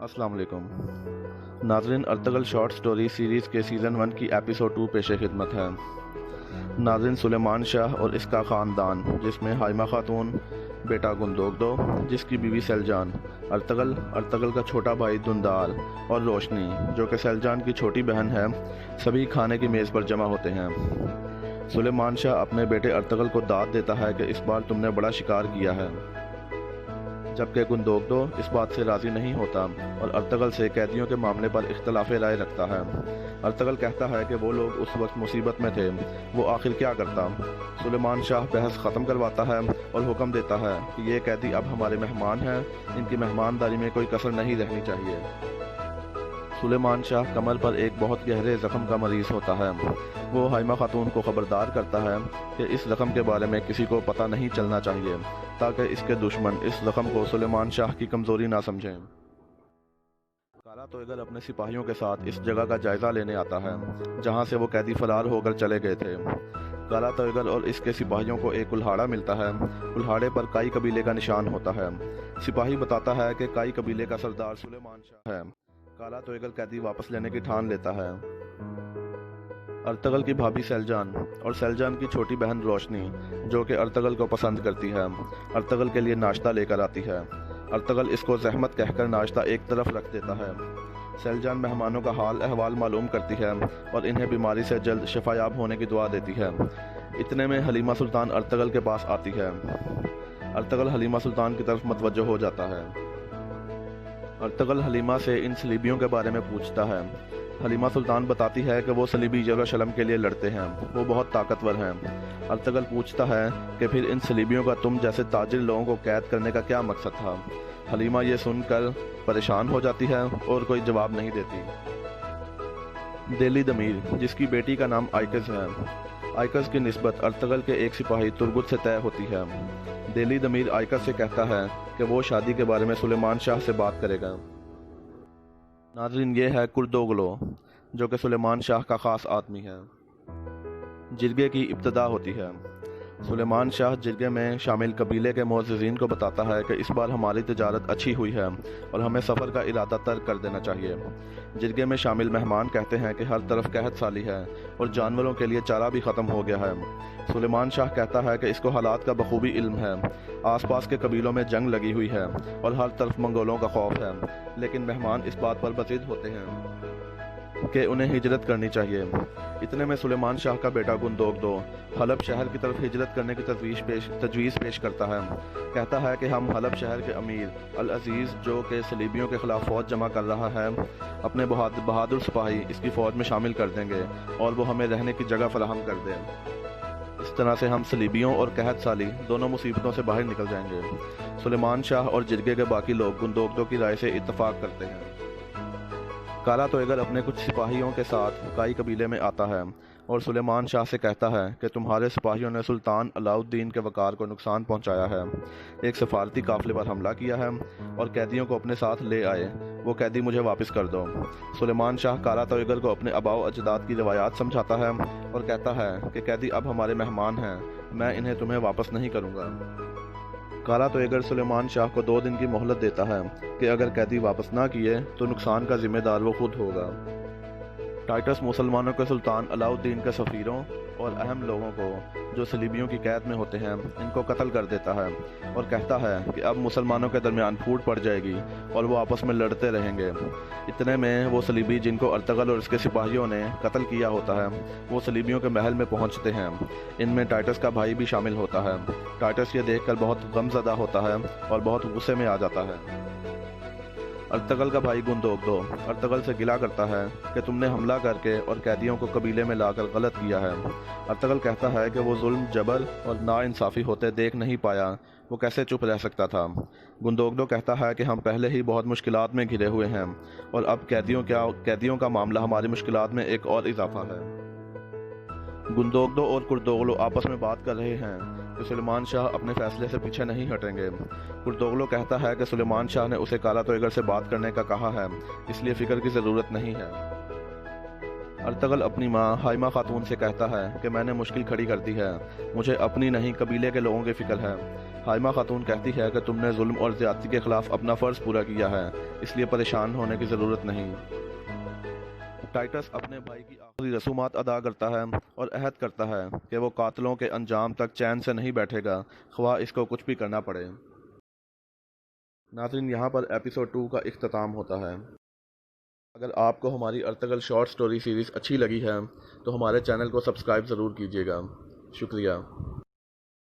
अस्सलाम वालेकुम नाज़रीन। अर्तगल शॉर्ट स्टोरी सीरीज़ के सीज़न 1 की एपिसोड 2 पेश खिदमत है। नाज़रीन, सुलेमान शाह और इसका ख़ानदान, जिसमें हाइमा खातून, बेटा गुंदोगदो, जिसकी बीवी सैलजान, अर्तगल का छोटा भाई दुंदाल और रोशनी, जो कि सैलजान की छोटी बहन है, सभी खाने की मेज़ पर जमा होते हैं। सुलेमान शाह अपने बेटे अर्तगल को दाद देता है कि इस बार तुमने बड़ा शिकार किया है, जबकि गुंदोगदो इस बात से राज़ी नहीं होता और अर्तगल से कैदियों के मामले पर इख्तलाफ राय रखता है। अर्तगल कहता है कि वो लोग उस वक्त मुसीबत में थे, वो आखिर क्या करता। सुलेमान शाह बहस ख़त्म करवाता है और हुक्म देता है कि ये कैदी अब हमारे मेहमान हैं, इनकी मेहमानदारी में कोई कसर नहीं रहनी चाहिए। सुलेमान शाह कमर पर एक बहुत गहरे ज़ख्म का मरीज़ होता है। वो हाइमा खातून को ख़बरदार करता है कि इस ज़ख्म के बारे में किसी को पता नहीं चलना चाहिए, ताकि इसके दुश्मन इस ज़ख्म को सुलेमान शाह की कमज़ोरी ना समझें। काला तोयगर अपने सिपाहियों के साथ इस जगह का जायज़ा लेने आता है जहाँ से वो कैदी फरार होकर चले गए थे। काला तोयगर और इसके सिपाहियों को एक कुल्हाड़ा मिलता है। कुल्हाड़े पर काई कबीले का निशान होता है। सिपाही बताता है कि काई कबीले का सरदार सुलेमान शाह है। काला तोयगर कैदी वापस लेने की ठान लेता है। अर्तगल की भाभी सैलजान और सैलजान की छोटी बहन रोशनी, जो कि अर्तगल को पसंद करती है, अर्तगल के लिए नाश्ता लेकर आती है। अर्तगल इसको जहमत कहकर नाश्ता एक तरफ रख देता है। सैलजान मेहमानों का हाल अहवाल मालूम करती है और इन्हें बीमारी से जल्द शफायाब होने की दुआ देती है। इतने में हलीमा सुल्तान अर्तगल के पास आती है। अर्तगल हलीमा सुल्तान की तरफ मतवज्जो हो जाता है। अर्तगल हलीमा से इन सलीबियों के बारे में पूछता है। हलीमा सुल्तान बताती है कि वो सलीबी यरूशलेम के लिए लड़ते हैं, वो बहुत ताकतवर हैं। अर्तगल पूछता है कि फिर इन सलीबियों का तुम जैसे ताजिर लोगों को कैद करने का क्या मकसद था। हलीमा ये सुनकर परेशान हो जाती है और कोई जवाब नहीं देती। देली दमीर, जिसकी बेटी का नाम आइकस है, आइकस की निस्बत अर्तगल के एक सिपाही तुर्गुत से तय होती है। देली दमीर आइकस से कहता है कि वो शादी के बारे में सुलेमान शाह से बात करेगा। नाज़रीन, ये है कुर्दोगलो, जो कि सुलेमान शाह का ख़ास आदमी है। जिरगे की इब्तदा होती है। सुलेमान शाह जिरगे में शामिल कबीले के मोअज़्ज़िज़ीन को बताता है कि इस बार हमारी तिजारत अच्छी हुई है और हमें सफ़र का इरादा तर्क कर देना चाहिए। जिरगे में शामिल मेहमान कहते हैं कि हर तरफ कहत साली है और जानवरों के लिए चारा भी ख़त्म हो गया है। सुलेमान शाह कहता है कि इसको हालात का बखूबी इल्म है। आसपास के कबीलों में जंग लगी हुई है और हर तरफ मंगोलों का खौफ है, लेकिन मेहमान इस बात पर बज़िद होते हैं कि उन्हें हिजरत करनी चाहिए। इतने में सुलेमान शाह का बेटा गुंदोगदो हलब शहर की तरफ हिजरत करने की तजवीज़ पेश करता है। कहता है कि हम हलब शहर के अमीर अल अजीज़, जो कि सलीबियों के ख़िलाफ़ फ़ौज जमा कर रहा है, अपने बहादुर सिपाही इसकी फ़ौज में शामिल कर देंगे और वो हमें रहने की जगह फराहम कर दें। इस तरह से हम सलीबियों और कहत साली दोनों मुसीबतों से बाहर निकल जाएंगे। सुलेमान शाह और जिरगे के बाकी लोग गुंदोगदो की राय से इत्तफाक करते हैं। काला तोयगर अपने कुछ सिपाहियों के साथ काई कबीले में आता है और सुलेमान शाह से कहता है कि तुम्हारे सिपाहियों ने सुल्तान अलाउद्दीन के वक़ार को नुकसान पहुंचाया है, एक सफारती काफ़िले पर हमला किया है और कैदियों को अपने साथ ले आए। वो कैदी मुझे वापस कर दो। सुलेमान शाह काला तोयगर को अपने आबाओ अजदाद की रवायात समझाता है और कहता है कि कैदी अब हमारे मेहमान हैं, मैं इन्हें तुम्हें वापस नहीं करूँगा। काला तोयगर सुलेमान शाह को 2 दिन की मोहलत देता है कि अगर कैदी वापस ना किए तो नुकसान का जिम्मेदार वो खुद होगा। टाइटस मुसलमानों के सुल्तान अलाउद्दीन के सफ़ीरों और अहम लोगों को, जो सलीबियों की कैद में होते हैं, इनको कत्ल कर देता है और कहता है कि अब मुसलमानों के दरमियान फूट पड़ जाएगी और वो आपस में लड़ते रहेंगे। इतने में वो सलीबी जिनको अर्तगल और उसके सिपाहियों ने कत्ल किया होता है, वो सलीबियों के महल में पहुंचते हैं। इनमें टाइटस का भाई भी शामिल होता है। टाइटस ये देखकर बहुत गमज़दा होता है और बहुत गुस्से में आ जाता है। अर्तगल का भाई गुंदोगदो अर्तगल से गिला करता है कि तुमने हमला करके और कैदियों को कबीले में लाकर गलत किया है। अर्तगल कहता है कि वो जुल्म, जबर और नाइंसाफ़ी होते देख नहीं पाया, वो कैसे चुप रह सकता था। गुंदोगदो कहता है कि हम पहले ही बहुत मुश्किलात में घिरे हुए हैं और अब कैदियों का मामला हमारी मुश्किलात में एक और इजाफा है। गुंदोगदो और कुर्दोगलो आपस में बात कर रहे हैं कि सुलेमान शाह अपने फैसले से पीछे नहीं हटेंगे। कुर्दोगलो कहता है कि सुलेमान शाह ने उसे काला तोयगर से बात करने का कहा है, इसलिए फ़िक्र की ज़रूरत नहीं है। ارطغرل اپنی ماں حائمہ خاتون سے کہتا ہے کہ میں نے مشکل کھڑی کر دی ہے، مجھے اپنی نہیں قبیلے کے لوگوں کی فکر ہے۔ حائمہ خاتون کہتی ہے کہ تم نے ظلم اور زیادتی کے خلاف اپنا فرض پورا کیا ہے، اس لیے پریشان ہونے کی ضرورت نہیں۔ ٹائٹس اپنے بھائی کی آخری رسومات ادا کرتا ہے اور عہد کرتا ہے کہ وہ قاتلوں کے انجام تک چین سے نہیں بیٹھے گا، خواہ اس کو کچھ بھی کرنا پڑے۔ ناظرین، یہاں پر ایپیسوڈ 2 کا اختتام ہوتا ہے۔ اگر آپ کو ہماری ارطغرل شارٹ سٹوری سیریز اچھی لگی ہے تو ہمارے چینل کو سبسکرائب ضرور کیجیے گا۔ شکریہ۔